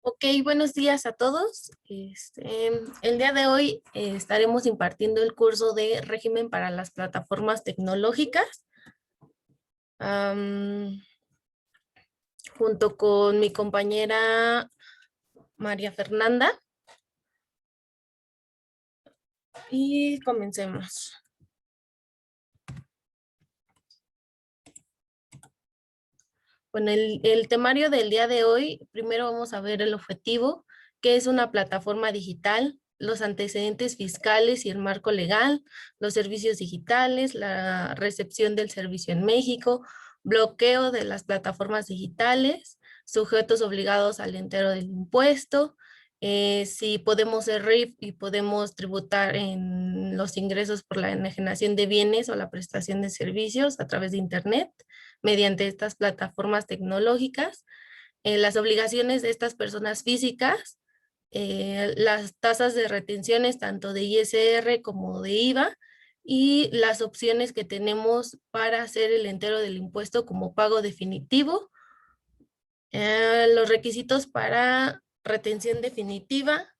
Ok, buenos días a todos. El día de hoy estaremos impartiendo el curso de régimen para las plataformas tecnológicas, am, junto con mi compañera María Fernanda. Y comencemos. Bueno, el temario del día de hoy, primero vamos a ver el objetivo, qué es una plataforma digital, los antecedentes fiscales y el marco legal, los servicios digitales, la recepción del servicio en México, bloqueo de las plataformas digitales, sujetos obligados al entero del impuesto, si podemos ser RIF y podemos tributar en los ingresos por la enajenación de bienes o la prestación de servicios a través de Internet mediante estas plataformas tecnológicas, las obligaciones de estas personas físicas, las tasas de retenciones tanto de ISR como de IVA y las opciones que tenemos para hacer el entero del impuesto como pago definitivo, los requisitos para retención definitiva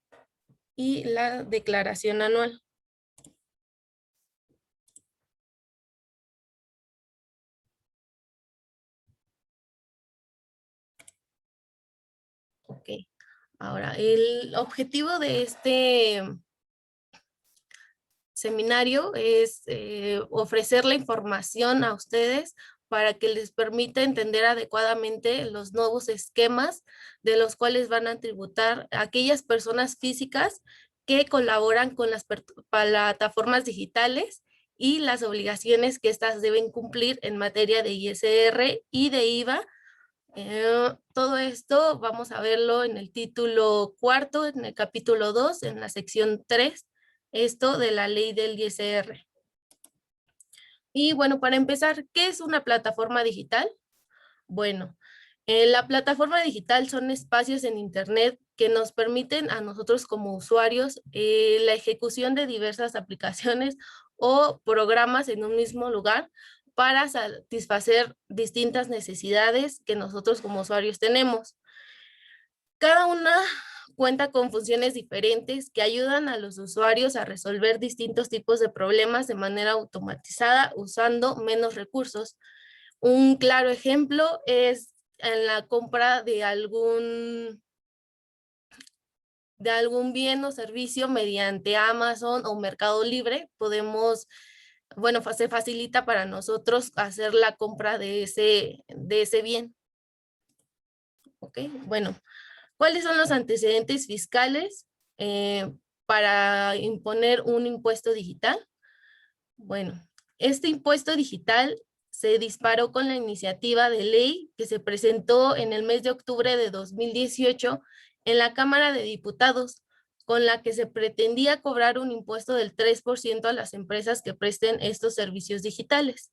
y la declaración anual. Ok, ahora el objetivo de este seminario es ofrecer la información a ustedes para que les permita entender adecuadamente los nuevos esquemas de los cuales van a tributar aquellas personas físicas que colaboran con las plataformas digitales y las obligaciones que éstas deben cumplir en materia de ISR y de IVA. Todo esto vamos a verlo en el título cuarto, en el capítulo 2, en la sección 3, esto de la ley del ISR. Y bueno, para empezar, ¿qué es una plataforma digital? Bueno, la plataforma digital son espacios en Internet que nos permiten a nosotros como usuarios la ejecución de diversas aplicaciones o programas en un mismo lugar para satisfacer distintas necesidades que nosotros como usuarios tenemos. Cada una cuenta con funciones diferentes que ayudan a los usuarios a resolver distintos tipos de problemas de manera automatizada usando menos recursos. Un claro ejemplo es en la compra de algún bien o servicio mediante Amazon o Mercado Libre. Se facilita para nosotros hacer la compra de ese bien. Ok, bueno. ¿Cuáles son los antecedentes fiscales para imponer un impuesto digital? Bueno, este impuesto digital se disparó con la iniciativa de ley que se presentó en el mes de octubre de 2018 en la Cámara de Diputados, con la que se pretendía cobrar un impuesto del 3% a las empresas que presten estos servicios digitales.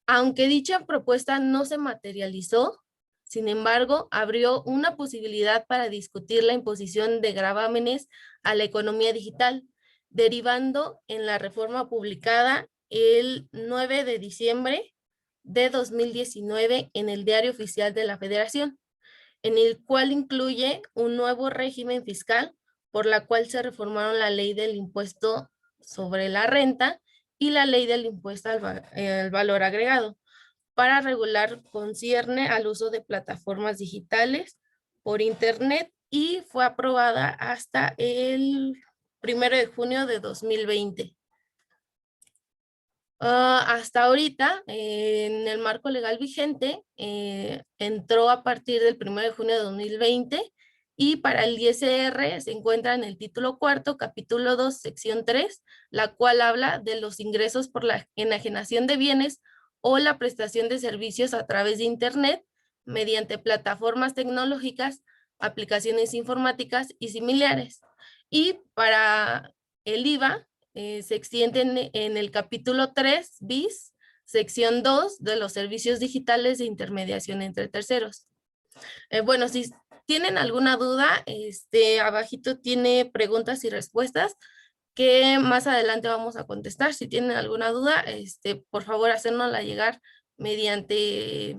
Aunque dicha propuesta no se materializó, sin embargo, abrió una posibilidad para discutir la imposición de gravámenes a la economía digital, derivando en la reforma publicada el 9 de diciembre de 2019 en el Diario Oficial de la Federación, en el cual incluye un nuevo régimen fiscal por la cual se reformaron la ley del impuesto sobre la renta y la ley del impuesto al valor agregado para regular concierne al uso de plataformas digitales por internet y fue aprobada hasta el 1 de junio de 2020. Hasta ahorita, en el marco legal vigente, entró a partir del 1 de junio de 2020 y para el ISR se encuentra en el título cuarto, capítulo 2, sección 3, la cual habla de los ingresos por la enajenación de bienes o la prestación de servicios a través de Internet mediante plataformas tecnológicas, aplicaciones informáticas y similares. Y para el IVA, se extiende en el capítulo 3 bis, sección 2 de los servicios digitales de intermediación entre terceros. Bueno, si tienen alguna duda, abajito tiene preguntas y respuestas que más adelante vamos a contestar. Si tienen alguna duda, por favor, hacérnosla llegar mediante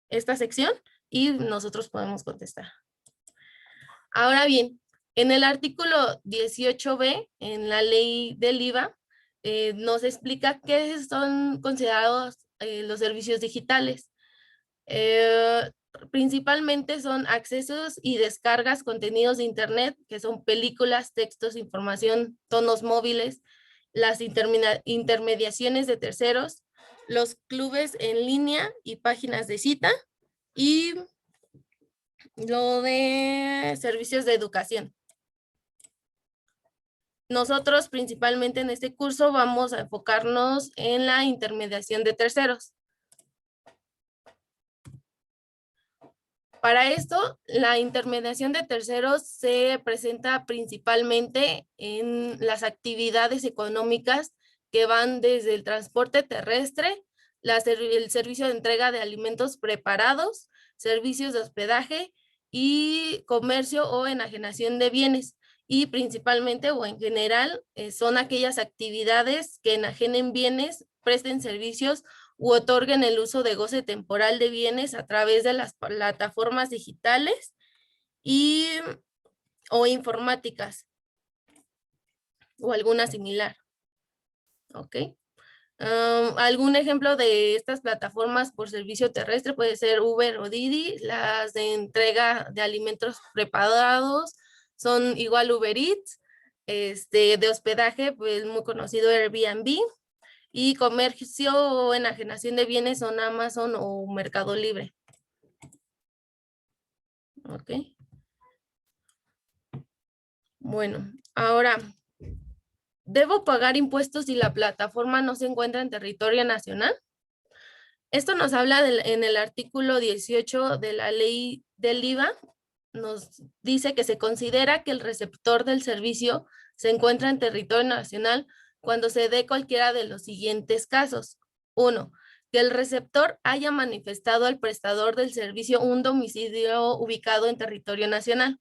esta sección y nosotros podemos contestar. Ahora bien, en el artículo 18b, en la ley del IVA, nos explica qué son considerados los servicios digitales. Eh, Principalmente son accesos y descargas, contenidos de Internet, que son películas, textos, información, tonos móviles, las intermediaciones de terceros, los clubes en línea y páginas de cita, y lo de servicios de educación. Nosotros principalmente en este curso vamos a enfocarnos en la intermediación de terceros. Para esto, la intermediación de terceros se presenta principalmente en las actividades económicas que van desde el transporte terrestre, el servicio de entrega de alimentos preparados, servicios de hospedaje y comercio o enajenación de bienes. Y principalmente o en general son aquellas actividades que enajenen bienes, presten servicios u otorguen el uso de goce temporal de bienes a través de las plataformas digitales y o informáticas o alguna similar. ¿Ok? Algún ejemplo de estas plataformas por servicio terrestre puede ser Uber o Didi. Las de entrega de alimentos preparados son igual Uber Eats. De hospedaje, pues muy conocido Airbnb. Y comercio o enajenación de bienes son Amazon o Mercado Libre. Ok. Bueno, ahora, ¿debo pagar impuestos si la plataforma no se encuentra en territorio nacional? Esto nos habla en el artículo 18 de la ley del IVA. Nos dice que se considera que el receptor del servicio se encuentra en territorio nacional cuando se dé cualquiera de los siguientes casos. 1. Que el receptor haya manifestado al prestador del servicio un domicilio ubicado en territorio nacional.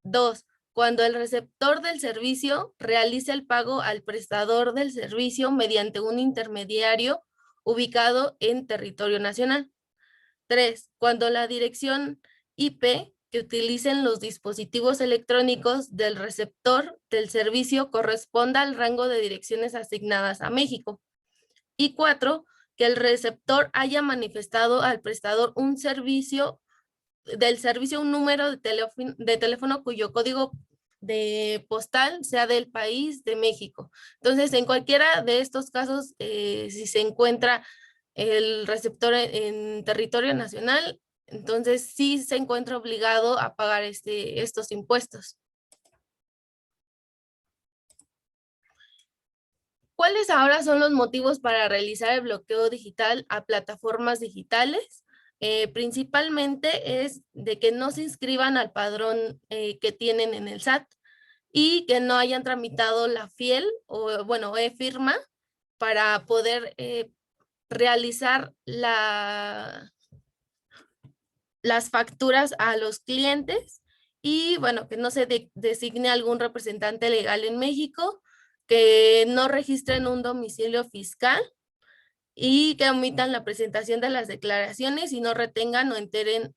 2. Cuando el receptor del servicio realice el pago al prestador del servicio mediante un intermediario ubicado en territorio nacional. 3. Cuando la dirección IP que utilicen los dispositivos electrónicos del receptor del servicio corresponda al rango de direcciones asignadas a México. Y 4. Que el receptor haya manifestado al prestador un servicio un número de teléfono cuyo código de postal sea del país de México. Entonces, en cualquiera de estos casos, si se encuentra el receptor en territorio nacional, entonces sí se encuentra obligado a pagar estos impuestos. ¿Cuáles ahora son los motivos para realizar el bloqueo digital a plataformas digitales? Principalmente es de que no se inscriban al padrón que tienen en el SAT y que no hayan tramitado la FIEL o, bueno, e-firma para poder realizar las facturas a los clientes y, bueno, que no se designe algún representante legal en México, que no registren un domicilio fiscal y que omitan la presentación de las declaraciones y no retengan o enteren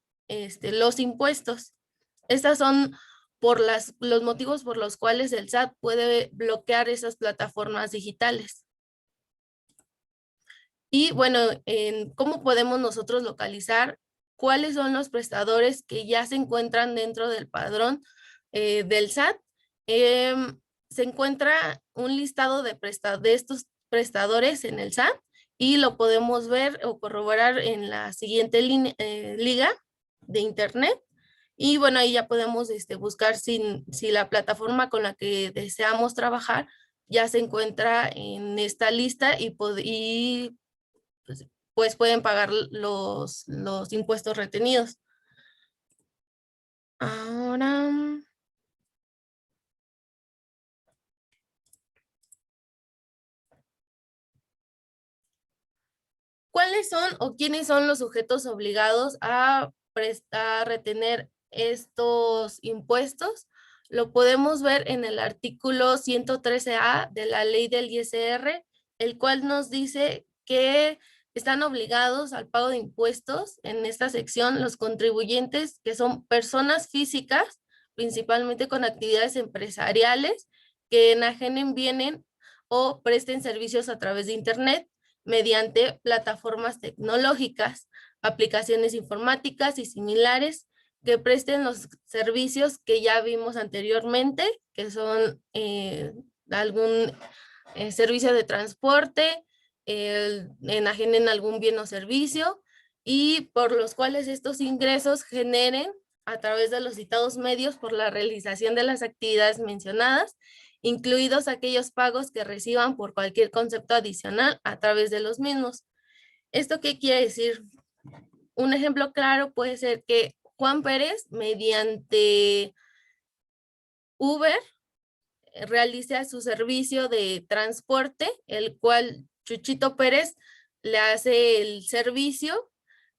los impuestos. Estas son los motivos por los cuales el SAT puede bloquear esas plataformas digitales. Y bueno, ¿cómo podemos nosotros localizar cuáles son los prestadores que ya se encuentran dentro del padrón del SAT? Se encuentra un listado de estos prestadores en el SAT y lo podemos ver o corroborar en la siguiente liga de internet. Y bueno, ahí ya podemos buscar si la plataforma con la que deseamos trabajar ya se encuentra en esta lista y pues pueden pagar los impuestos retenidos. Ahora, ¿cuáles son o quiénes son los sujetos obligados a retener estos impuestos? Lo podemos ver en el artículo 113A de la ley del ISR, el cual nos dice que están obligados al pago de impuestos en esta sección los contribuyentes que son personas físicas principalmente con actividades empresariales que enajenen bienes o presten servicios a través de Internet mediante plataformas tecnológicas, aplicaciones informáticas y similares que presten los servicios que ya vimos anteriormente, que son algún servicio de transporte, enajenen algún bien o servicio, y por los cuales estos ingresos generen a través de los citados medios por la realización de las actividades mencionadas, incluidos aquellos pagos que reciban por cualquier concepto adicional a través de los mismos. ¿Esto qué quiere decir? Un ejemplo claro puede ser que Juan Pérez, mediante Uber, realice su servicio de transporte, el cual Chuchito Pérez le hace el servicio,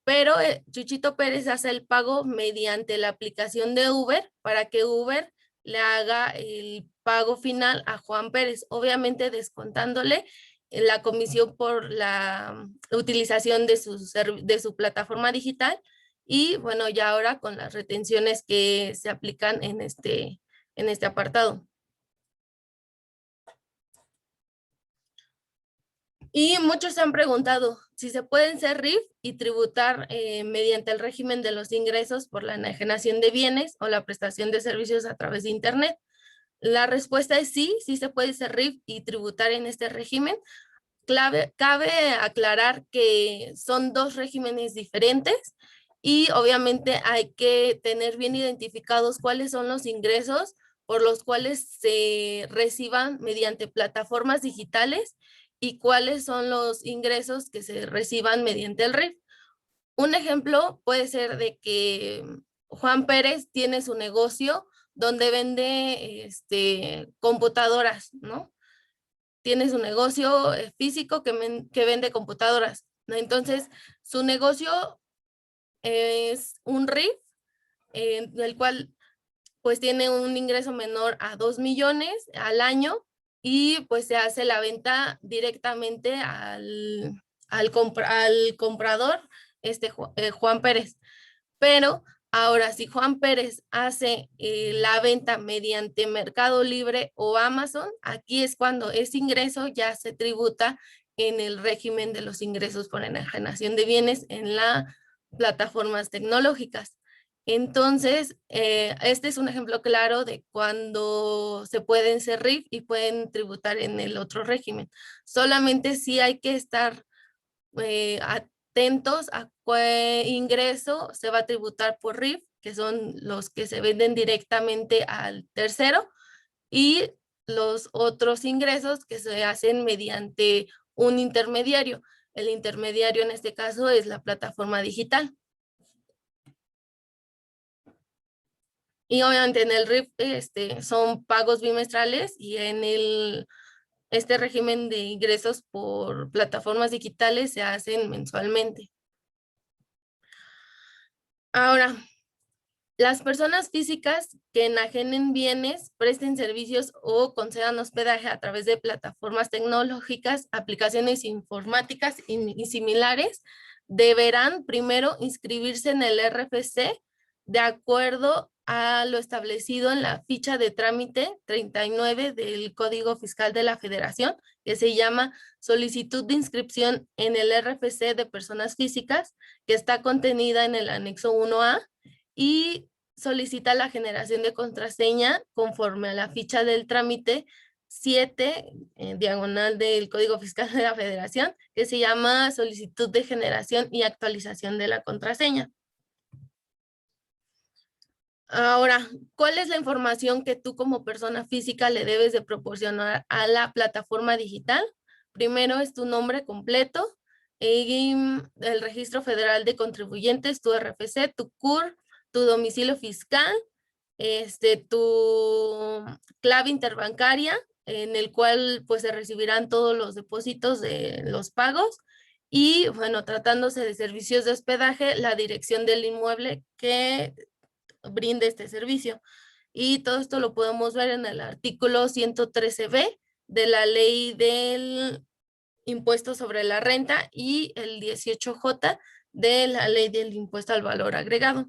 pero Chuchito Pérez hace el pago mediante la aplicación de Uber para que Uber le haga el pago final a Juan Pérez, obviamente descontándole la comisión por la utilización de su plataforma digital, y bueno, ya ahora con las retenciones que se aplican en este apartado. Y muchos se han preguntado si se pueden ser RIF y tributar mediante el régimen de los ingresos por la enajenación de bienes o la prestación de servicios a través de Internet. La respuesta es sí, sí se puede ser RIF y tributar en este régimen. Cabe aclarar que son dos regímenes diferentes y obviamente hay que tener bien identificados cuáles son los ingresos por los cuales se reciban mediante plataformas digitales y cuáles son los ingresos que se reciban mediante el RIF. Un ejemplo puede ser de que Juan Pérez tiene su negocio donde vende computadoras, ¿no? Tiene su negocio físico que vende computadoras, ¿no? Entonces, su negocio es un RIF, el cual pues tiene un ingreso menor a 2 millones al año, y pues se hace la venta directamente al comprador, Juan Pérez. Pero ahora, si Juan Pérez hace la venta mediante Mercado Libre o Amazon, aquí es cuando ese ingreso ya se tributa en el régimen de los ingresos por enajenación de bienes en las plataformas tecnológicas. Entonces, este es un ejemplo claro de cuando se pueden ser RIF y pueden tributar en el otro régimen. Solamente sí hay que estar atentos a qué ingreso se va a tributar por RIF, que son los que se venden directamente al tercero, y los otros ingresos que se hacen mediante un intermediario. El intermediario en este caso es la plataforma digital. Y obviamente en el RIF son pagos bimestrales, y en este régimen de ingresos por plataformas digitales se hacen mensualmente. Ahora, las personas físicas que enajenen bienes, presten servicios o concedan hospedaje a través de plataformas tecnológicas, aplicaciones informáticas y similares, deberán primero inscribirse en el RFC de acuerdo a lo establecido en la ficha de trámite 39 del Código Fiscal de la Federación, que se llama Solicitud de Inscripción en el RFC de Personas Físicas, que está contenida en el anexo 1A, y solicita la generación de contraseña conforme a la ficha del trámite 7, diagonal del Código Fiscal de la Federación, que se llama solicitud de generación y actualización de la contraseña. Ahora, ¿cuál es la información que tú como persona física le debes de proporcionar a la plataforma digital? Primero es tu nombre completo, y el Registro Federal de Contribuyentes, tu RFC, tu CUR, tu domicilio fiscal, tu clave interbancaria, en el cual pues se recibirán todos los depósitos de los pagos, y bueno, tratándose de servicios de hospedaje, la dirección del inmueble que brinde este servicio. Y todo esto lo podemos ver en el artículo 113b de la ley del impuesto sobre la renta y el 18J de la ley del impuesto al valor agregado.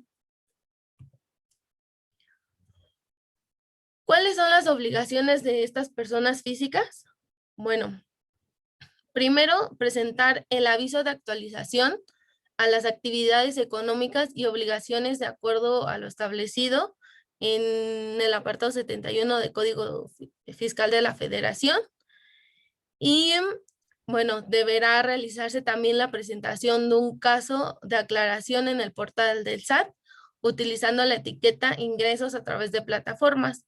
¿Cuáles son las obligaciones de estas personas físicas? Bueno, primero, presentar el aviso de actualización a las actividades económicas y obligaciones de acuerdo a lo establecido en el apartado 71 del Código Fiscal de la Federación. Y bueno, deberá realizarse también la presentación de un caso de aclaración en el portal del SAT, utilizando la etiqueta ingresos a través de plataformas,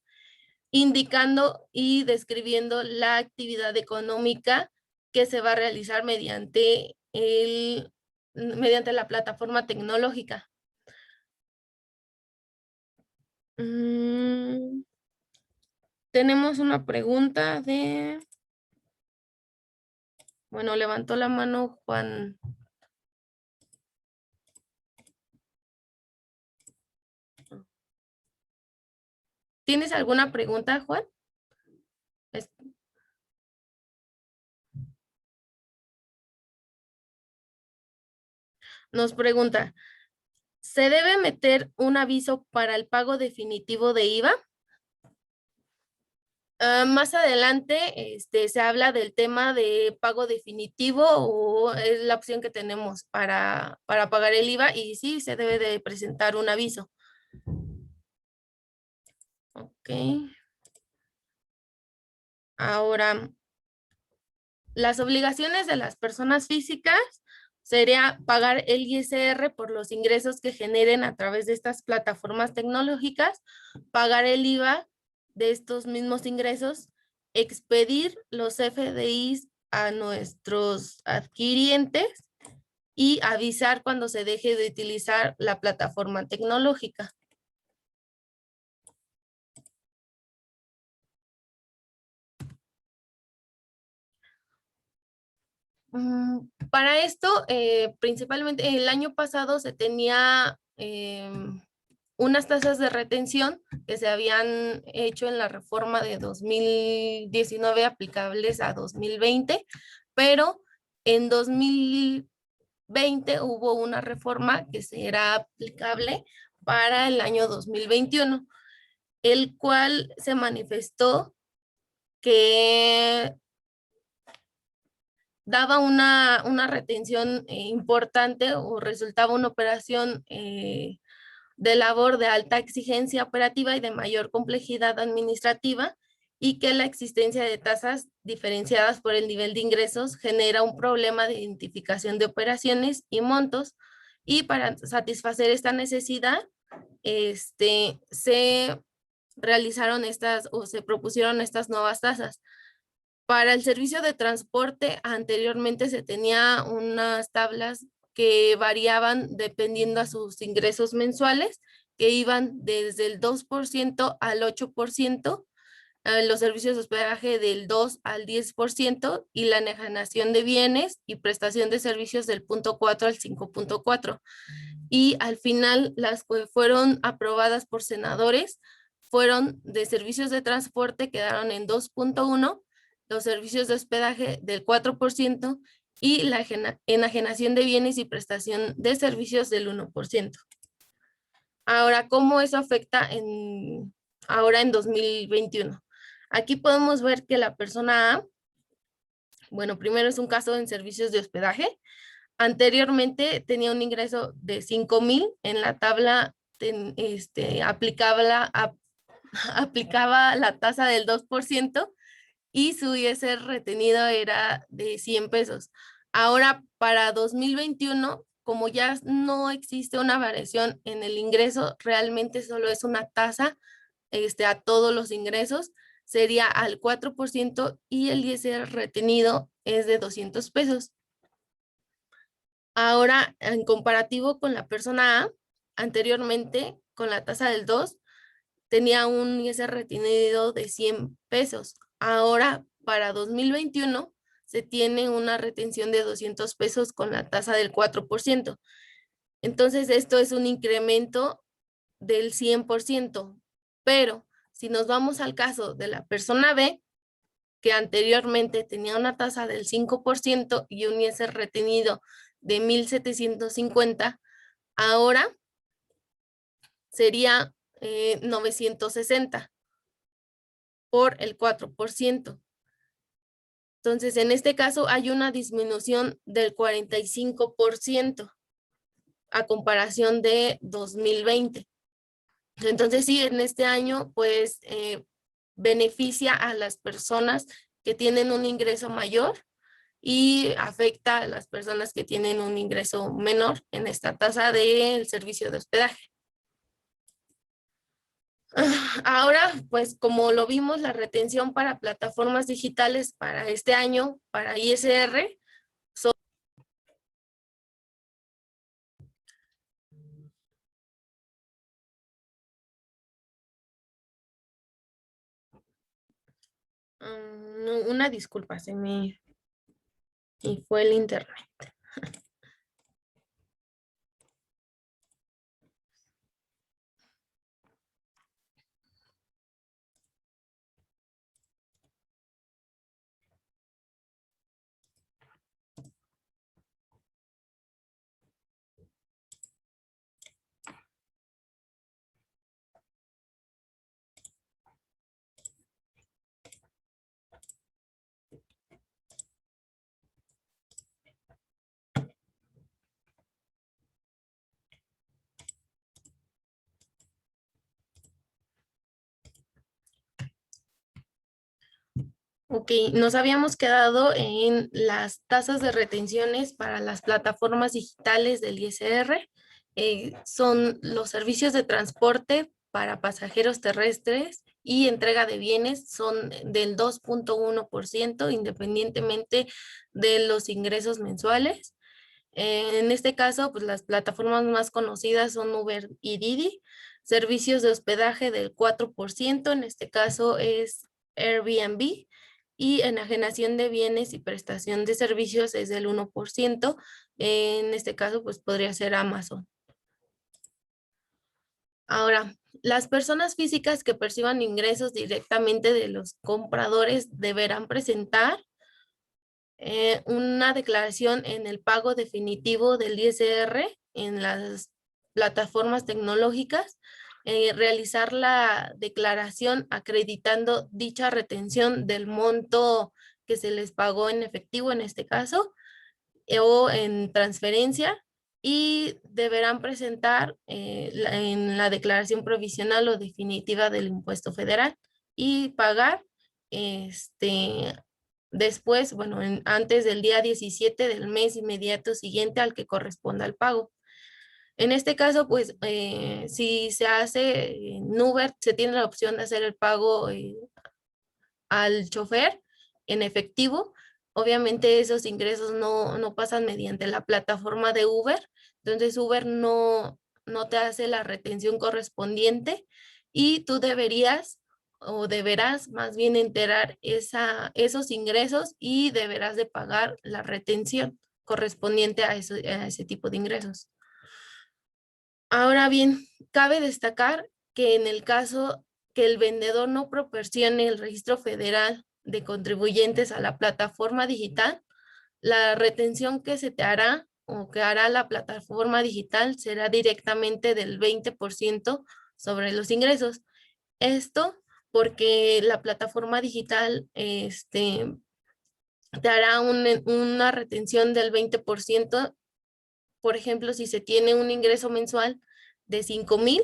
indicando y describiendo la actividad económica que se va a realizar mediante la plataforma tecnológica. Tenemos una pregunta bueno, levantó la mano Juan. ¿Tienes alguna pregunta, Juan? Es- Nos pregunta, ¿se debe meter un aviso para el pago definitivo de IVA? Más adelante se habla del tema de pago definitivo o es la opción que tenemos para pagar el IVA y sí, se debe de presentar un aviso. Ok. Ahora, las obligaciones de las personas físicas sería pagar el ISR por los ingresos que generen a través de estas plataformas tecnológicas, pagar el IVA de estos mismos ingresos, expedir los FDIs a nuestros adquirientes y avisar cuando se deje de utilizar la plataforma tecnológica. Para esto, principalmente el año pasado se tenía unas tasas de retención que se habían hecho en la reforma de 2019 aplicables a 2020, pero en 2020 hubo una reforma que será aplicable para el año 2021, el cual se manifestó que daba una retención importante o resultaba una operación de labor de alta exigencia operativa y de mayor complejidad administrativa y que la existencia de tasas diferenciadas por el nivel de ingresos genera un problema de identificación de operaciones y montos y para satisfacer esta necesidad se realizaron estas o se propusieron estas nuevas tasas. Para el servicio de transporte, anteriormente se tenía unas tablas que variaban dependiendo a sus ingresos mensuales, que iban desde el 2% al 8%, los servicios de hospedaje del 2 al 10% y la enajenación de bienes y prestación de servicios del 0.4 al 5.4. Y al final las que fueron aprobadas por senadores fueron de servicios de transporte, quedaron en 2.1, los servicios de hospedaje del 4% y la enajenación de bienes y prestación de servicios del 1%. Ahora, ¿cómo eso afecta ahora en 2021? Aquí podemos ver que la persona A, bueno, primero es un caso en servicios de hospedaje. Anteriormente tenía un ingreso de 5,000, en la tabla aplicaba la tasa del 2% y su ISR retenido era de 100 pesos. Ahora, para 2021, como ya no existe una variación en el ingreso, realmente solo es una tasa a todos los ingresos, sería al 4% y el ISR retenido es de 200 pesos. Ahora, en comparativo con la persona A, anteriormente con la tasa del 2, tenía un ISR retenido de 100 pesos. Ahora, para 2021, se tiene una retención de 200 pesos con la tasa del 4%. Entonces, esto es un incremento del 100%. Pero si nos vamos al caso de la persona B, que anteriormente tenía una tasa del 5% y un ISR retenido de 1,750, ahora sería 960. por el 4%. Entonces, en este caso hay una disminución del 45% a comparación de 2020. Entonces, sí, en este año, pues, beneficia a las personas que tienen un ingreso mayor y afecta a las personas que tienen un ingreso menor en esta tasa del servicio de hospedaje. Ahora, pues como lo vimos, la retención para plataformas digitales para este año, para ISR, son una disculpa, se me y fue el internet. Ok, nos habíamos quedado en las tasas de retenciones para las plataformas digitales del ISR. Son los servicios de transporte para pasajeros terrestres y entrega de bienes son del 2.1% independientemente de los ingresos mensuales. En este caso, pues las plataformas más conocidas son Uber y Didi. Servicios de hospedaje del 4%, en este caso es Airbnb. Y enajenación de bienes y prestación de servicios es del 1%. En este caso, pues podría ser Amazon. Ahora, las personas físicas que perciban ingresos directamente de los compradores deberán presentar una declaración en el pago definitivo del ISR en las plataformas tecnológicas, realizar la declaración acreditando dicha retención del monto que se les pagó en efectivo en este caso o en transferencia y deberán presentar en la declaración provisional o definitiva del impuesto federal y pagar después, bueno, antes del día 17 del mes inmediato siguiente al que corresponda el pago. En este caso, pues, si se hace en Uber, se tiene la opción de hacer el pago al chofer en efectivo. Obviamente esos ingresos no pasan mediante la plataforma de Uber, entonces Uber no te hace la retención correspondiente y tú deberías o deberás más bien enterar esos ingresos y deberás de pagar la retención correspondiente a ese tipo de ingresos. Ahora bien, cabe destacar que en el caso que el vendedor no proporcione el registro federal de contribuyentes a la plataforma digital, la retención que se te hará o que hará la plataforma digital será directamente del 20% sobre los ingresos. Esto porque la plataforma digital te hará una retención del 20%. Por ejemplo, si se tiene un ingreso mensual de 5,000,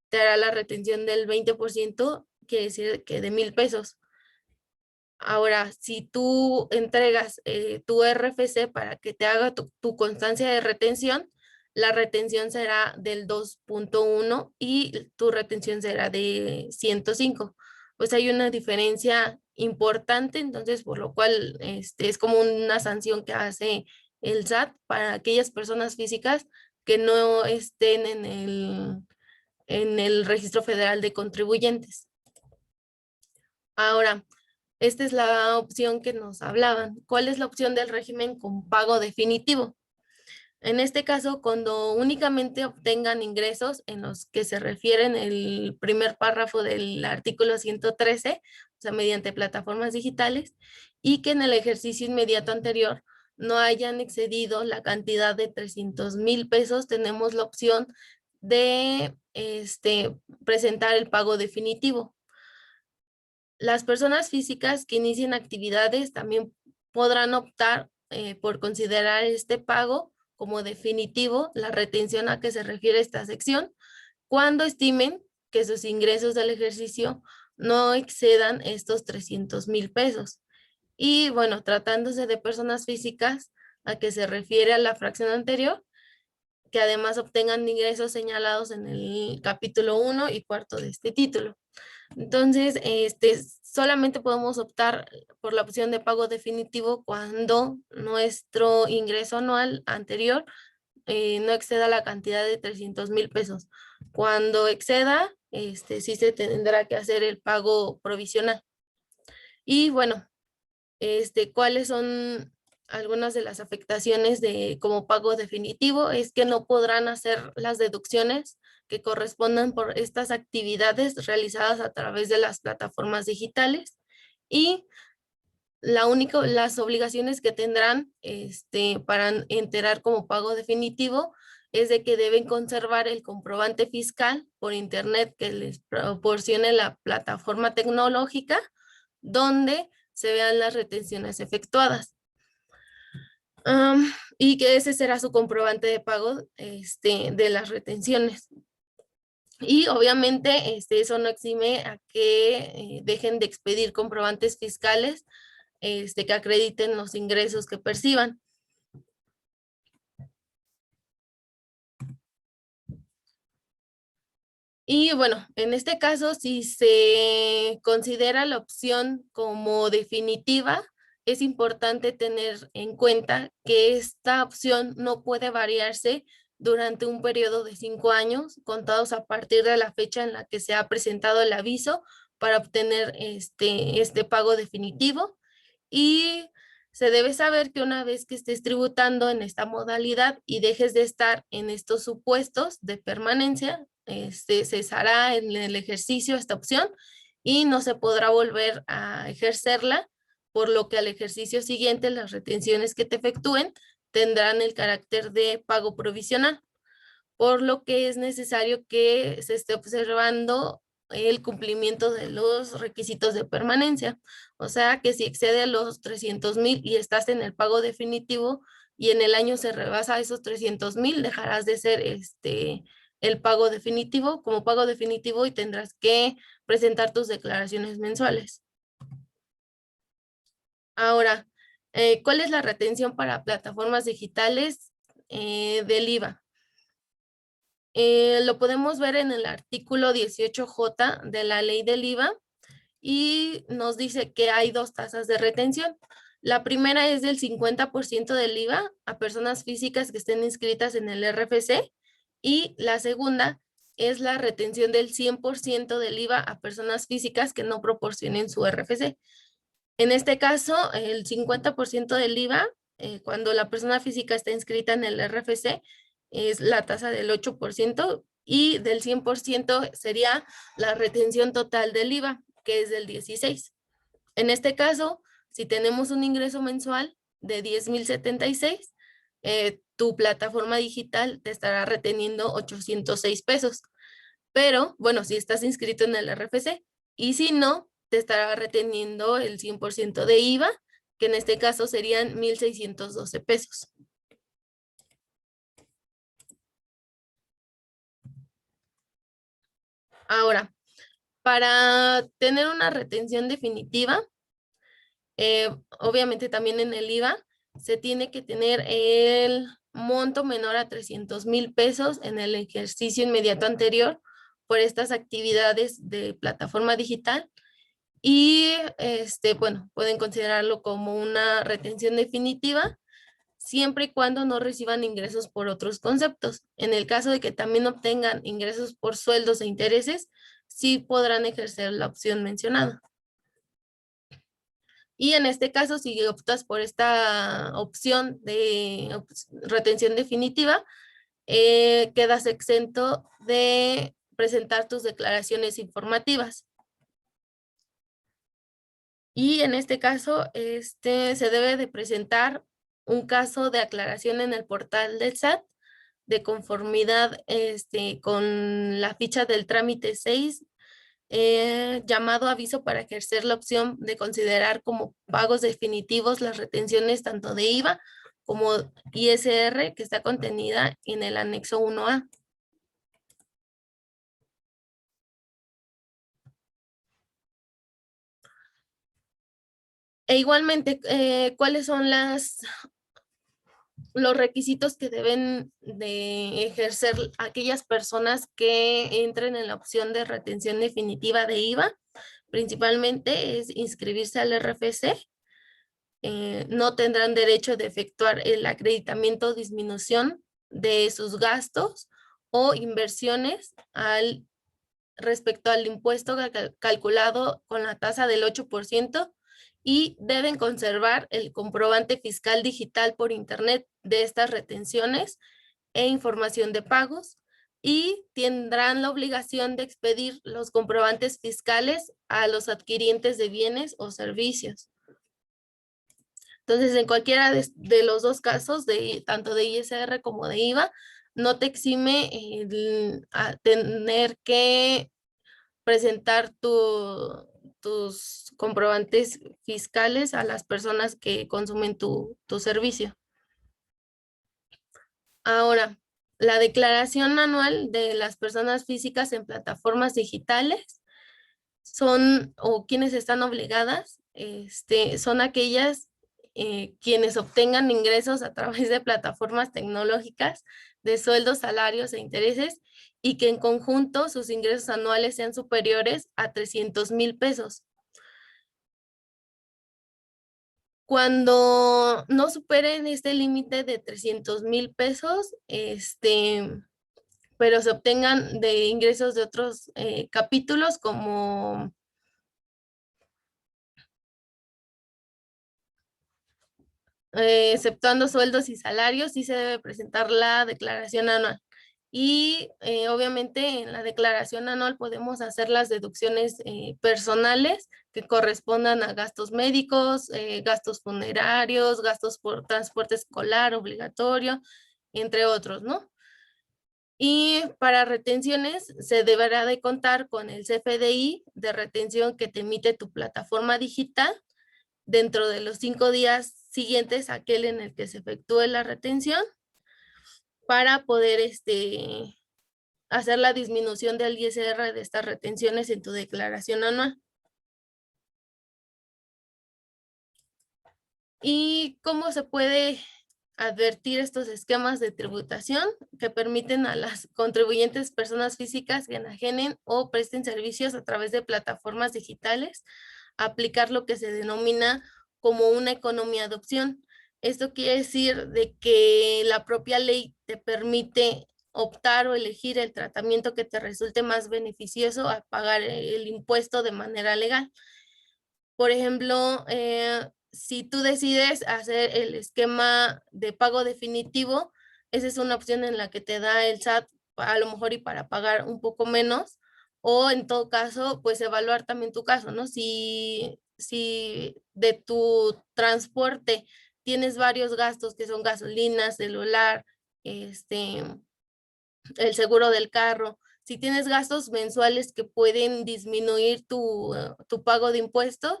te hará la retención del 20%, quiere decir que de 1,000 pesos. Ahora, si tú entregas tu RFC para que te haga tu constancia de retención, la retención será del 2.1 y tu retención será de 105. Pues hay una diferencia importante, entonces por lo cual es como una sanción que hace el SAT para aquellas personas físicas que no estén en el Registro Federal de Contribuyentes. Ahora, esta es la opción que nos hablaban. ¿Cuál es la opción del régimen con pago definitivo? En este caso, cuando únicamente obtengan ingresos en los que se refieren el primer párrafo del artículo 113, o sea, mediante plataformas digitales, y que en el ejercicio inmediato anterior no hayan excedido la cantidad de 300,000 pesos, tenemos la opción de presentar el pago definitivo. Las personas físicas que inicien actividades también podrán optar por considerar este pago como definitivo, la retención a que se refiere esta sección, cuando estimen que sus ingresos del ejercicio no excedan estos 300,000 pesos. Y bueno, tratándose de personas físicas a que se refiere a la fracción anterior, que además obtengan ingresos señalados en el capítulo 1 y cuarto de este título. Entonces, solamente podemos optar por la opción de pago definitivo cuando nuestro ingreso anual anterior no exceda la cantidad de 300,000 pesos. Cuando exceda, sí se tendrá que hacer el pago provisional. Y bueno, ¿cuáles son algunas de las afectaciones de como pago definitivo? Es que no podrán hacer las deducciones que correspondan por estas actividades realizadas a través de las plataformas digitales y las obligaciones que tendrán para enterar como pago definitivo es de que deben conservar el comprobante fiscal por internet que les proporcione la plataforma tecnológica donde se vean las retenciones efectuadas. Y que ese será su comprobante de pago de las retenciones. Y obviamente eso no exime a que dejen de expedir comprobantes fiscales que acrediten los ingresos que perciban. Y bueno, en este caso, si se considera la opción como definitiva, es importante tener en cuenta que esta opción no puede variarse durante un periodo de 5 años, contados a partir de la fecha en la que se ha presentado el aviso para obtener este pago definitivo. Y se debe saber que una vez que estés tributando en esta modalidad y dejes de estar en estos supuestos de permanencia, cesará en el ejercicio esta opción y no se podrá volver a ejercerla, por lo que al ejercicio siguiente las retenciones que te efectúen tendrán el carácter de pago provisional, por lo que es necesario que se esté observando el cumplimiento de los requisitos de permanencia. O sea que si excede los 300,000 y estás en el pago definitivo y en el año se rebasa esos 300,000, dejarás de ser el pago definitivo como pago definitivo y tendrás que presentar tus declaraciones mensuales. Ahora, ¿cuál es la retención para plataformas digitales del IVA? Lo podemos ver en el artículo 18J de la ley del IVA y nos dice que hay dos tasas de retención. La primera es del 50% del IVA a personas físicas que estén inscritas en el RFC y la segunda es la retención del 100% del IVA a personas físicas que no proporcionen su RFC. En este caso, el 50% del IVA, cuando la persona física está inscrita en el RFC, es la tasa del 8% y del 100% sería la retención total del IVA, que es del 16%. En este caso, si tenemos un ingreso mensual de 10,076, tu plataforma digital te estará reteniendo 806 pesos. Pero, bueno, si estás inscrito en el RFC y si no, te estará reteniendo el 100% de IVA, que en este caso serían 1,612 pesos. Ahora, para tener una retención definitiva, obviamente también en el IVA, se tiene que tener el monto menor a 300,000 pesos en el ejercicio inmediato anterior por estas actividades de plataforma digital. Y bueno, pueden considerarlo como una retención definitiva siempre y cuando no reciban ingresos por otros conceptos. En el caso de que también obtengan ingresos por sueldos e intereses, sí podrán ejercer la opción mencionada. Y en este caso, si optas por esta opción de retención definitiva, quedas exento de presentar tus declaraciones informativas. Y en este caso, se debe de presentar un caso de aclaración en el portal del SAT de conformidad con la ficha del trámite 6 llamado aviso para ejercer la opción de considerar como pagos definitivos las retenciones tanto de IVA como ISR que está contenida en el anexo 1A. E igualmente, ¿cuáles son los requisitos que deben de ejercer aquellas personas que entren en la opción de retención definitiva de IVA? Principalmente es inscribirse al RFC. No tendrán derecho de efectuar el acreditamiento o disminución de sus gastos o inversiones respecto al impuesto calculado con la tasa del 8% y deben conservar el comprobante fiscal digital por internet de estas retenciones e información de pagos y tendrán la obligación de expedir los comprobantes fiscales a los adquirientes de bienes o servicios. Entonces, en cualquiera de los dos casos, tanto de ISR como de IVA, no te exime a tener que presentar tus comprobantes fiscales a las personas que consumen tu servicio. Ahora, la declaración anual de las personas físicas en plataformas digitales son, o quienes están obligadas, son aquellas quienes obtengan ingresos a través de plataformas tecnológicas de sueldos, salarios e intereses y que en conjunto sus ingresos anuales sean superiores a 300,000 pesos. Cuando no superen este límite de 300,000 pesos, pero se obtengan de ingresos de otros capítulos como exceptuando sueldos y salarios, sí se debe presentar la declaración anual. Y obviamente en la declaración anual podemos hacer las deducciones personales que correspondan a gastos médicos, gastos funerarios, gastos por transporte escolar obligatorio, entre otros, ¿no? Y para retenciones se deberá de contar con el CFDI de retención que te emite tu plataforma digital dentro de los 5 días siguientes a aquel en el que se efectúe la retención para poder hacer la disminución del ISR de estas retenciones en tu declaración anual. ¿Y cómo se puede advertir estos esquemas de tributación que permiten a las contribuyentes personas físicas que enajenen o presten servicios a través de plataformas digitales aplicar lo que se denomina como una economía de opción? Esto quiere decir de que la propia ley te permite optar o elegir el tratamiento que te resulte más beneficioso a pagar el impuesto de manera legal. Por ejemplo, si tú decides hacer el esquema de pago definitivo, esa es una opción en la que te da el SAT a lo mejor y para pagar un poco menos, o en todo caso, pues evaluar también tu caso, ¿no? Si de tu transporte tienes varios gastos que son gasolina, celular, el seguro del carro, si tienes gastos mensuales que pueden disminuir tu pago de impuestos,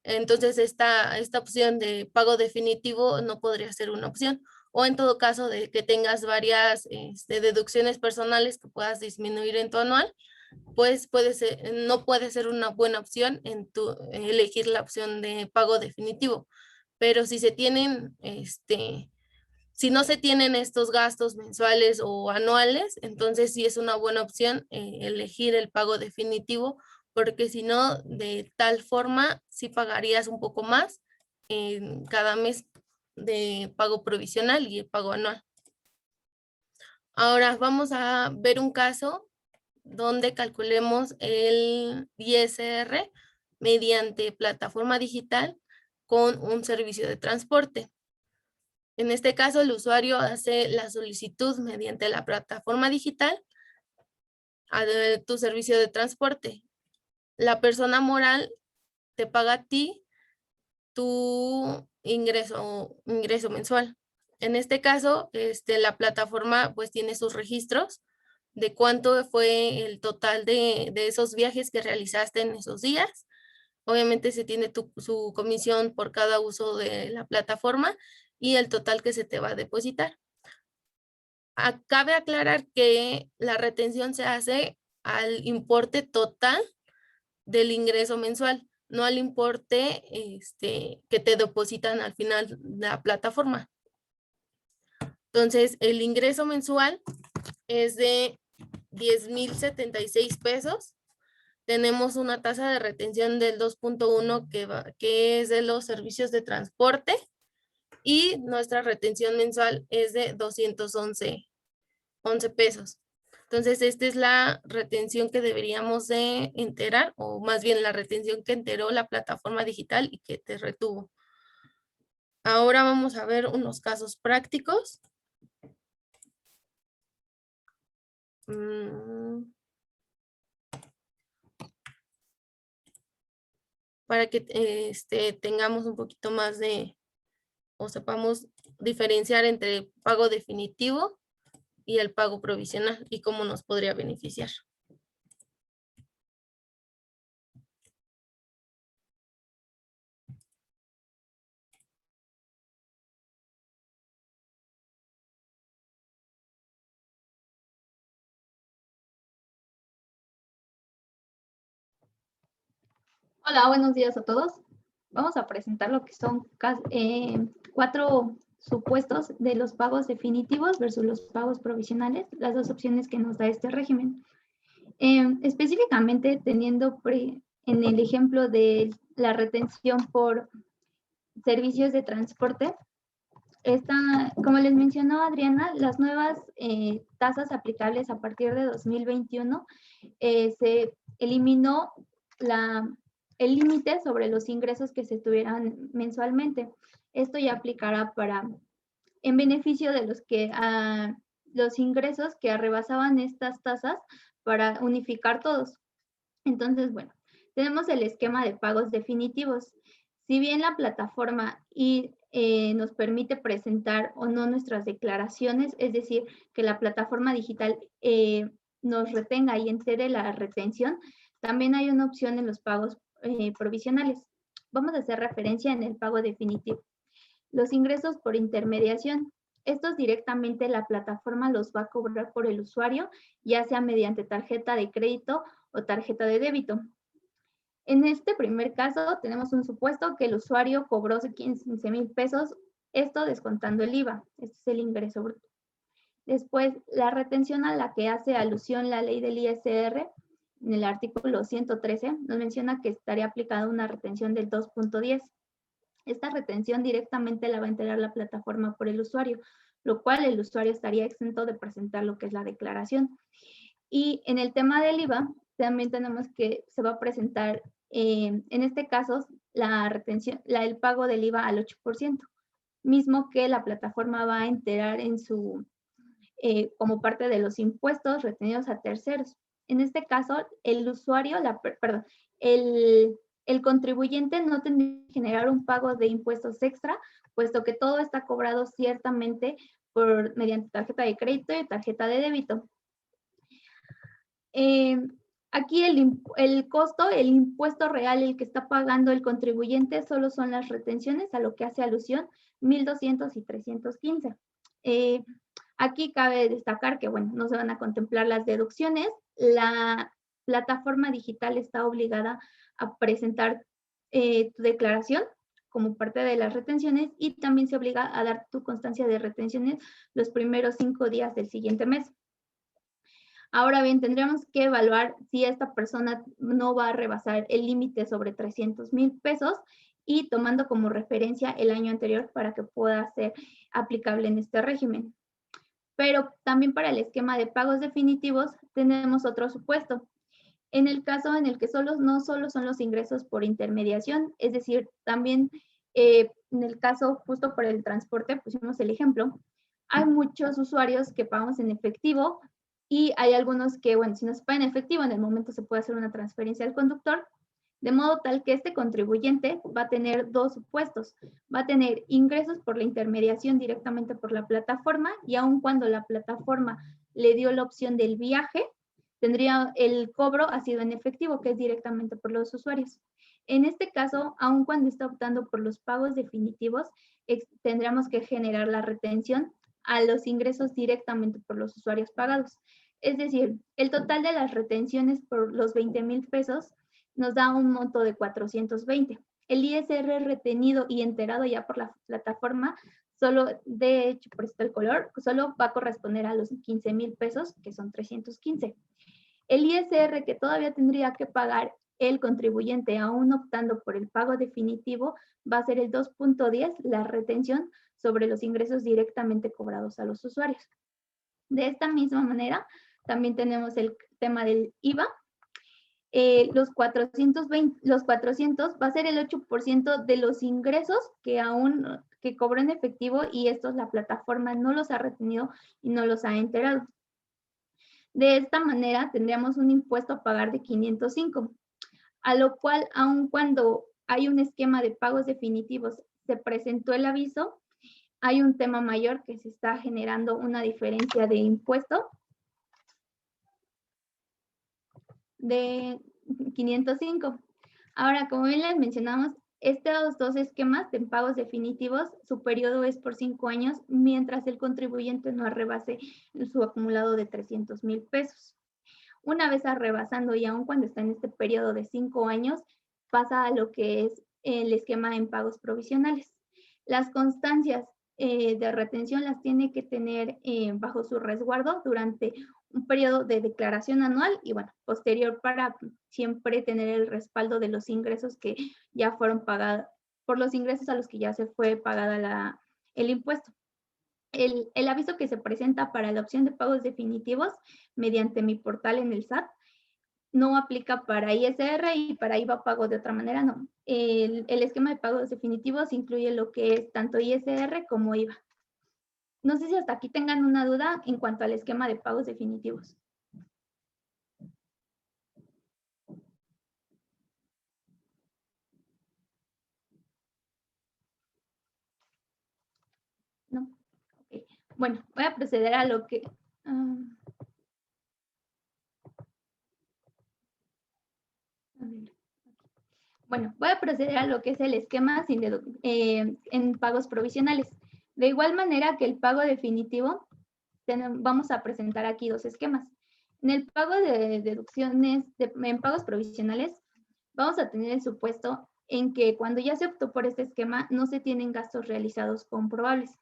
entonces esta opción de pago definitivo no podría ser una opción. O en todo caso de que tengas varias deducciones personales que puedas disminuir en tu anual, pues no puede ser una buena opción elegir la opción de pago definitivo. Pero si se tienen si no se tienen estos gastos mensuales o anuales, entonces sí es una buena opción elegir el pago definitivo, porque si no, de tal forma sí pagarías un poco más en cada mes de pago provisional y el pago anual. Ahora vamos a ver un caso donde calculemos el ISR mediante plataforma digital con un servicio de transporte. En este caso, el usuario hace la solicitud mediante la plataforma digital a tu servicio de transporte. La persona moral te paga a ti tu ingreso mensual. En este caso, la plataforma pues tiene sus registros de cuánto fue el total de esos viajes que realizaste en esos días. Obviamente se tiene su comisión por cada uso de la plataforma y el total que se te va a depositar. Cabe aclarar que la retención se hace al importe total del ingreso mensual, no al importe que te depositan al final la plataforma. Entonces, el ingreso mensual es de 10,076 pesos. Tenemos una tasa de retención del 2.1 que es de los servicios de transporte, y nuestra retención mensual es de 211 pesos. Entonces, esta es la retención que deberíamos de enterar, o más bien la retención que enteró la plataforma digital y que te retuvo. Ahora vamos a ver unos casos prácticos. Para que tengamos un poquito más o sepamos diferenciar entre el pago definitivo y el pago provisional y cómo nos podría beneficiar. Hola, buenos días a todos. Vamos a presentar lo que son 4 supuestos de los pagos definitivos versus los pagos provisionales, las dos opciones que nos da este régimen. Específicamente teniendo en el ejemplo de la retención por servicios de transporte, como les mencionó Adriana, las nuevas tasas aplicables a partir de 2021 se eliminó el límite sobre los ingresos que se tuvieran mensualmente. Esto ya aplicará en beneficio de los ingresos que rebasaban estas tasas para unificar todos. Entonces, bueno, tenemos el esquema de pagos definitivos. Si bien la plataforma nos permite presentar o no nuestras declaraciones, es decir, que la plataforma digital nos retenga y entere la retención, también hay una opción en los pagos provisionales. Vamos a hacer referencia en el pago definitivo. Los ingresos por intermediación. Estos directamente la plataforma los va a cobrar por el usuario, ya sea mediante tarjeta de crédito o tarjeta de débito. En este primer caso tenemos un supuesto que el usuario cobró 15,000 pesos, esto descontando el IVA. Este es el ingreso bruto. Después, la retención a la que hace alusión la ley del ISR, en el artículo 113, nos menciona que estaría aplicada una retención del 2.10. Esta retención directamente la va a enterar la plataforma por el usuario, lo cual el usuario estaría exento de presentar lo que es la declaración. Y en el tema del IVA, también tenemos que se va a presentar, en este caso, el pago del IVA al 8%, mismo que la plataforma va a enterar como parte de los impuestos retenidos a terceros. En este caso, el usuario, el contribuyente no tendría que generar un pago de impuestos extra, puesto que todo está cobrado ciertamente mediante tarjeta de crédito y tarjeta de débito. Aquí el costo, el impuesto real, el que está pagando el contribuyente, solo son las retenciones, a lo que hace alusión 1,200 y 315. Aquí cabe destacar que, bueno, no se van a contemplar las deducciones. La plataforma digital está obligada a presentar tu declaración como parte de las retenciones, y también se obliga a dar tu constancia de retenciones los primeros 5 días del siguiente mes. Ahora bien, tendríamos que evaluar si esta persona no va a rebasar el límite sobre 300,000 pesos, y tomando como referencia el año anterior para que pueda ser aplicable en este régimen. Pero también para el esquema de pagos definitivos tenemos otro supuesto. En el caso en el que no solo son los ingresos por intermediación, es decir, también en el caso justo por el transporte, pusimos el ejemplo, hay muchos usuarios que pagamos en efectivo, y hay algunos que, bueno, si no se paga en efectivo, en el momento se puede hacer una transferencia al conductor, de modo tal que este contribuyente va a tener dos supuestos. Va a tener ingresos por la intermediación directamente por la plataforma, y aun cuando la plataforma le dio la opción del viaje, tendría el cobro ha sido en efectivo, que es directamente por los usuarios. En este caso, aun cuando está optando por los pagos definitivos, tendremos que generar la retención a los ingresos directamente por los usuarios pagados. Es decir, el total de las retenciones por los 20,000 pesos nos da un monto de 420. El ISR retenido y enterado ya por la plataforma, solo, de hecho, por esto el color, solo va a corresponder a los 15,000 pesos, que son 315. El ISR que todavía tendría que pagar el contribuyente aún optando por el pago definitivo va a ser el 2.10, la retención sobre los ingresos directamente cobrados a los usuarios. De esta misma manera, también tenemos el tema del IVA. Los 400 va a ser el 8% de los ingresos que cobró en efectivo, y estos la plataforma no los ha retenido y no los ha enterado. De esta manera tendríamos un impuesto a pagar de 505, a lo cual, aun cuando hay un esquema de pagos definitivos, se presentó el aviso, hay un tema mayor que se está generando una diferencia de impuesto de 505. Ahora, como bien les mencionamos, estos dos esquemas de pagos definitivos, su periodo es por 5 años, mientras el contribuyente no rebase su acumulado de 300,000 pesos. Una vez rebasando, y aun cuando está en este periodo de 5 años, pasa a lo que es el esquema en pagos provisionales. Las constancias de retención las tiene que tener bajo su resguardo durante un periodo de declaración anual y, bueno, posterior, para siempre tener el respaldo de los ingresos que ya fueron pagados, por los ingresos a los que ya se fue pagada el impuesto. El aviso que se presenta para la opción de pagos definitivos mediante mi portal en el SAT no aplica para ISR, y para IVA pago de otra manera no. El esquema de pagos definitivos incluye lo que es tanto ISR como IVA. No sé si hasta aquí tengan una duda en cuanto al esquema de pagos definitivos. ¿No? Okay. Bueno, voy a proceder a lo que... Bueno, voy a proceder a lo que es el esquema en pagos provisionales. De igual manera que el pago definitivo, vamos a presentar aquí dos esquemas. En el pago de deducciones, en pagos provisionales, vamos a tener el supuesto en que cuando ya se optó por este esquema, no se tienen gastos realizados comprobables,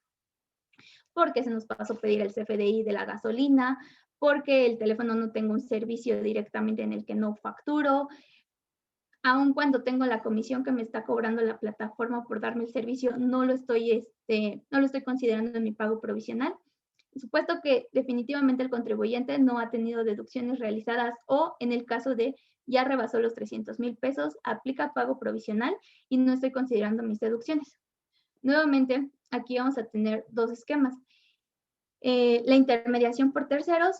porque se nos pasó a pedir el CFDI de la gasolina, porque el teléfono no tengo un servicio directamente en el que no facturo, aun cuando tengo la comisión que me está cobrando la plataforma por darme el servicio, no lo estoy considerando en mi pago provisional. Supuesto que definitivamente el contribuyente no ha tenido deducciones realizadas, o en el caso de ya rebasó los 300,000 pesos, aplica pago provisional y no estoy considerando mis deducciones. Nuevamente, aquí vamos a tener dos esquemas. La intermediación por terceros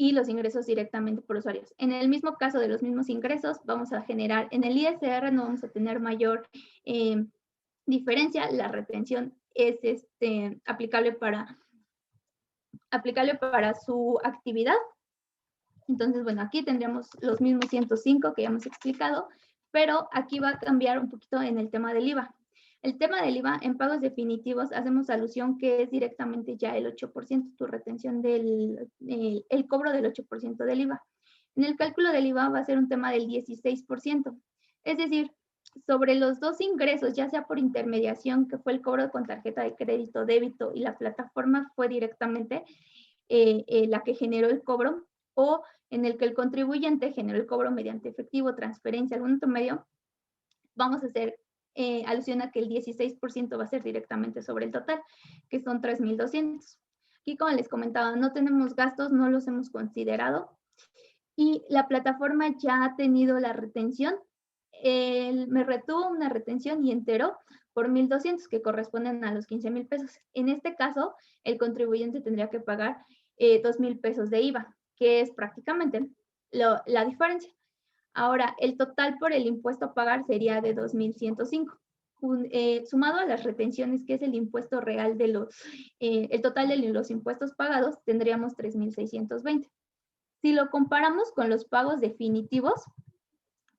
y los ingresos directamente por usuarios. En el mismo caso de los mismos ingresos, vamos a generar, en el ISR no vamos a tener mayor diferencia, la retención es aplicable para su actividad. Entonces, bueno, aquí tendríamos los mismos 105 que ya hemos explicado, pero aquí va a cambiar un poquito en el tema del IVA. El tema del IVA, en pagos definitivos, hacemos alusión que es directamente ya el 8%, tu retención el cobro del 8% del IVA. En el cálculo del IVA va a ser un tema del 16%. Es decir, sobre los dos ingresos, ya sea por intermediación, que fue el cobro con tarjeta de crédito, débito, y la plataforma fue directamente la que generó el cobro, o en el que el contribuyente generó el cobro mediante efectivo, transferencia, algún otro medio, vamos a hacer alusión a que el 16% va a ser directamente sobre el total, que son 3,200. Aquí, como les comentaba, no tenemos gastos, no los hemos considerado, y la plataforma ya ha tenido la retención. Me retuvo una retención y enteró por 1,200, que corresponden a los 15,000 pesos. En este caso, el contribuyente tendría que pagar 2,000 pesos de IVA, que es prácticamente la diferencia. Ahora, el total por el impuesto a pagar sería de 2.105. Sumado a las retenciones, que es el impuesto real de el total de los impuestos pagados, tendríamos 3.620. Si lo comparamos con los pagos definitivos,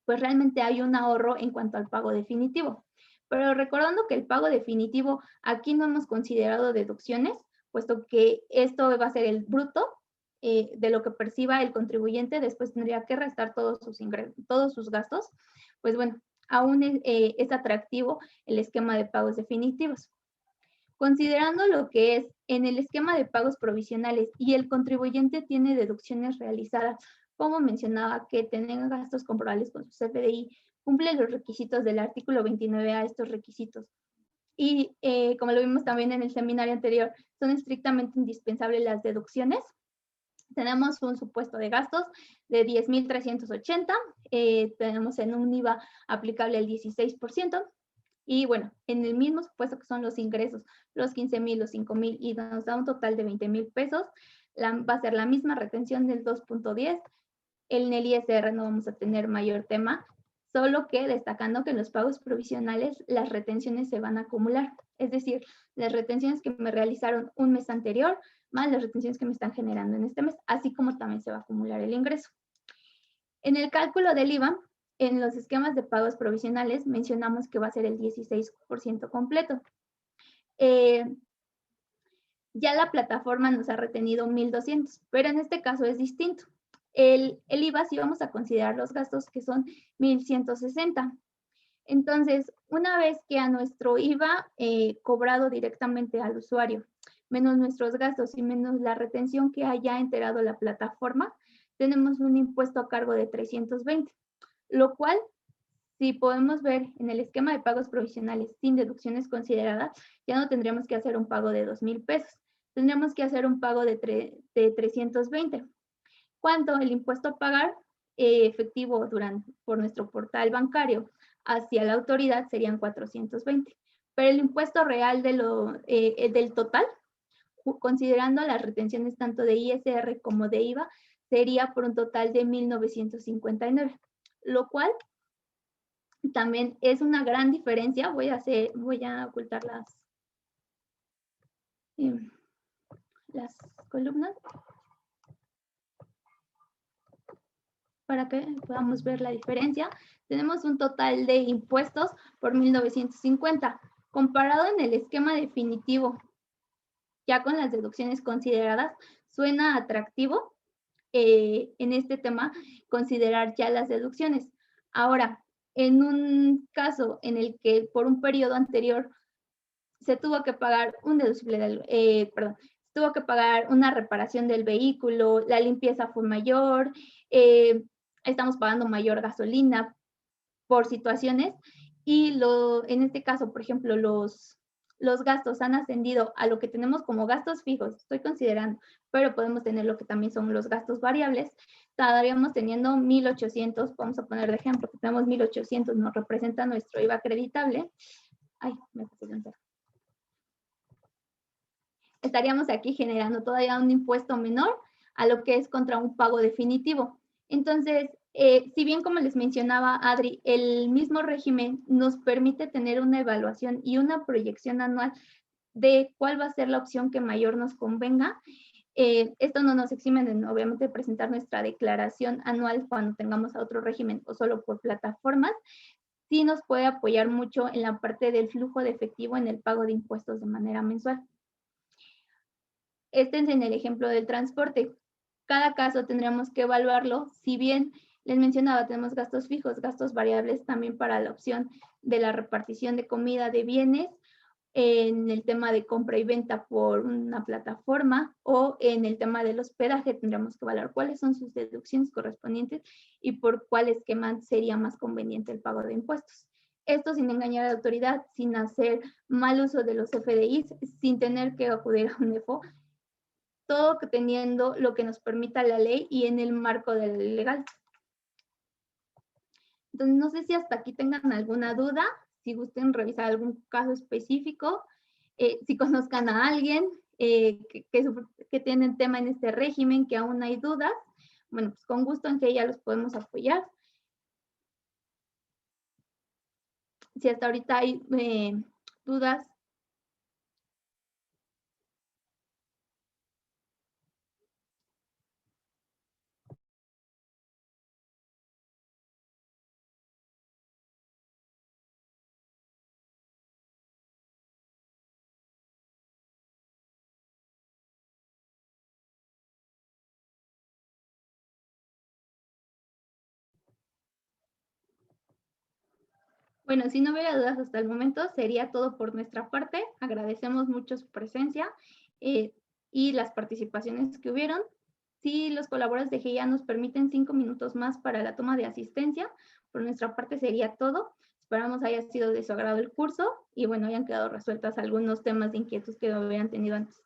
pues realmente hay un ahorro en cuanto al pago definitivo. Pero recordando que el pago definitivo, aquí no hemos considerado deducciones, puesto que esto va a ser el bruto de lo que perciba el contribuyente, después tendría que restar todos sus ingresos, todos sus gastos. Pues bueno, aún es atractivo el esquema de pagos definitivos. Considerando lo que es en el esquema de pagos provisionales y el contribuyente tiene deducciones realizadas, como mencionaba, que tienen gastos comprobables con su CFDI, cumple los requisitos del artículo 29 a estos requisitos. Y como lo vimos también en el seminario anterior, son estrictamente indispensables las deducciones. Tenemos un supuesto de gastos de 10.380, tenemos en un IVA aplicable el 16%, y bueno, en el mismo supuesto que son los ingresos, los 15,000, los 5,000, y nos da un total de 20,000 pesos, va a ser la misma retención del 2.10. En el ISR no vamos a tener mayor tema, solo que destacando que en los pagos provisionales las retenciones se van a acumular. Es decir, las retenciones que me realizaron un mes anterior, más las retenciones que me están generando en este mes, así como también se va a acumular el ingreso. En el cálculo del IVA, en los esquemas de pagos provisionales mencionamos que va a ser el 16% completo. Ya la plataforma nos ha retenido 1.200, pero en este caso es distinto. El IVA sí vamos a considerar los gastos, que son 1.160. Entonces, una vez que a nuestro IVA cobrado directamente al usuario, menos nuestros gastos y menos la retención que haya enterado la plataforma, tenemos un impuesto a cargo de 320, lo cual, si podemos ver en el esquema de pagos provisionales sin deducciones consideradas, ya no tendríamos que hacer un pago de 2,000 pesos, tendríamos que hacer un pago de 320. Cuando el impuesto a pagar efectivo por nuestro portal bancario hacia la autoridad serían 420. Pero el impuesto real del total, considerando las retenciones tanto de ISR como de IVA, sería por un total de 1.959, lo cual también es una gran diferencia. Voy a ocultar las columnas para que podamos ver la diferencia. Tenemos un total de impuestos por 1.950. Comparado en el esquema definitivo, ya con las deducciones consideradas, suena atractivo en este tema considerar ya las deducciones. Ahora, en un caso en el que por un periodo anterior se tuvo que pagar un deducible, tuvo que pagar una reparación del vehículo, la limpieza fue mayor, estamos pagando mayor gasolina por situaciones, y en este caso, por ejemplo, los gastos han ascendido a lo que tenemos como gastos fijos, estoy considerando, pero podemos tener lo que también son los gastos variables, estaríamos teniendo 1.800, vamos a poner de ejemplo que tenemos 1.800, nos representa nuestro IVA acreditable. Ay, me pasé de entero. Estaríamos aquí generando todavía un impuesto menor a lo que es contra un pago definitivo. Entonces, si bien, como les mencionaba Adri, el mismo régimen nos permite tener una evaluación y una proyección anual de cuál va a ser la opción que mayor nos convenga. Esto no nos exime de, obviamente, presentar nuestra declaración anual cuando tengamos a otro régimen o solo por plataformas. Sí nos puede apoyar mucho en la parte del flujo de efectivo en el pago de impuestos de manera mensual. Este es en el ejemplo del transporte. Cada caso tendríamos que evaluarlo. Si bien les mencionaba, tenemos gastos fijos, gastos variables también para la opción de la repartición de comida, de bienes, en el tema de compra y venta por una plataforma, o en el tema del hospedaje tendríamos que evaluar cuáles son sus deducciones correspondientes y por cuál esquema sería más conveniente el pago de impuestos. Esto sin engañar a la autoridad, sin hacer mal uso de los FDIs, sin tener que acudir a un EFO, todo teniendo lo que nos permita la ley y en el marco de la ley legal. Entonces, no sé si hasta aquí tengan alguna duda, si gusten revisar algún caso específico, si conozcan a alguien que tienen tema en este régimen, que aún hay dudas, bueno, pues con gusto en que ya los podemos apoyar. si hasta ahorita hay dudas. Bueno, si no hubiera dudas hasta el momento, sería todo por nuestra parte. Agradecemos mucho su presencia y las participaciones que hubieron. Si los colaboradores de GIA nos permiten 5 minutos más para la toma de asistencia, por nuestra parte sería todo. Esperamos haya sido de su agrado el curso y bueno, hayan quedado resueltas algunos temas de inquietud que habían tenido antes.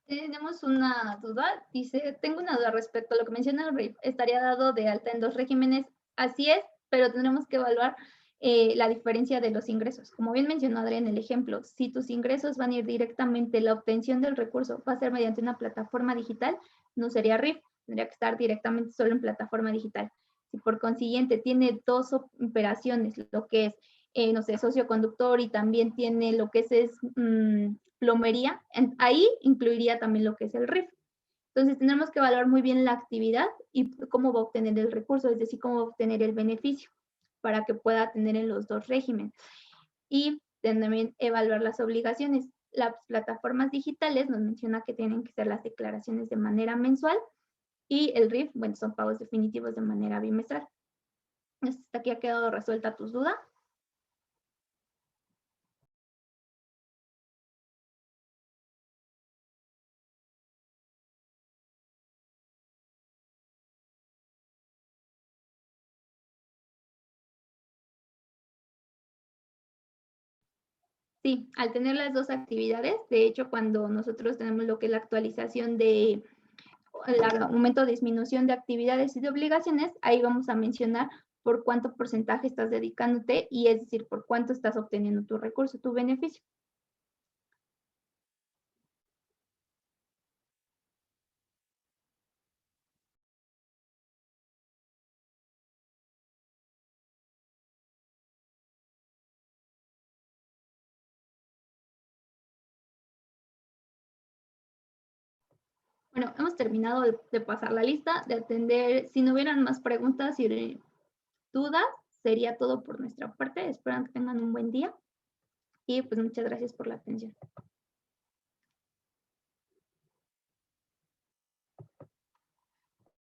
Tenemos una duda, dice, tengo una duda respecto a lo que menciona el RIF, estaría dado de alta en 2 regímenes, así es, pero tendremos que evaluar la diferencia de los ingresos. Como bien mencionó Adrián en el ejemplo, si tus ingresos van a ir directamente, la obtención del recurso va a ser mediante una plataforma digital, no sería RIF, tendría que estar directamente solo en plataforma digital. Si por consiguiente tiene 2 operaciones, lo que es, no sé, socioconductor y también tiene lo que es plomería, ahí incluiría también lo que es el RIF. Entonces tendremos que evaluar muy bien la actividad y cómo va a obtener el recurso, es decir, cómo va a obtener el beneficio para que pueda tener en los 2 regímenes. Y también evaluar las obligaciones. Las plataformas digitales nos menciona que tienen que ser las declaraciones de manera mensual y el RIF, bueno, son pagos definitivos de manera bimestral. ¿Hasta aquí ha quedado resuelta tus dudas? Sí, al tener las 2 actividades, de hecho, cuando nosotros tenemos lo que es la actualización de el aumento o disminución de actividades y de obligaciones, ahí vamos a mencionar por cuánto porcentaje estás dedicándote y es decir, por cuánto estás obteniendo tu recurso, tu beneficio. Bueno, hemos terminado de pasar la lista, de atender. Si no hubieran más preguntas y dudas, sería todo por nuestra parte. Espero que tengan un buen día y pues muchas gracias por la atención.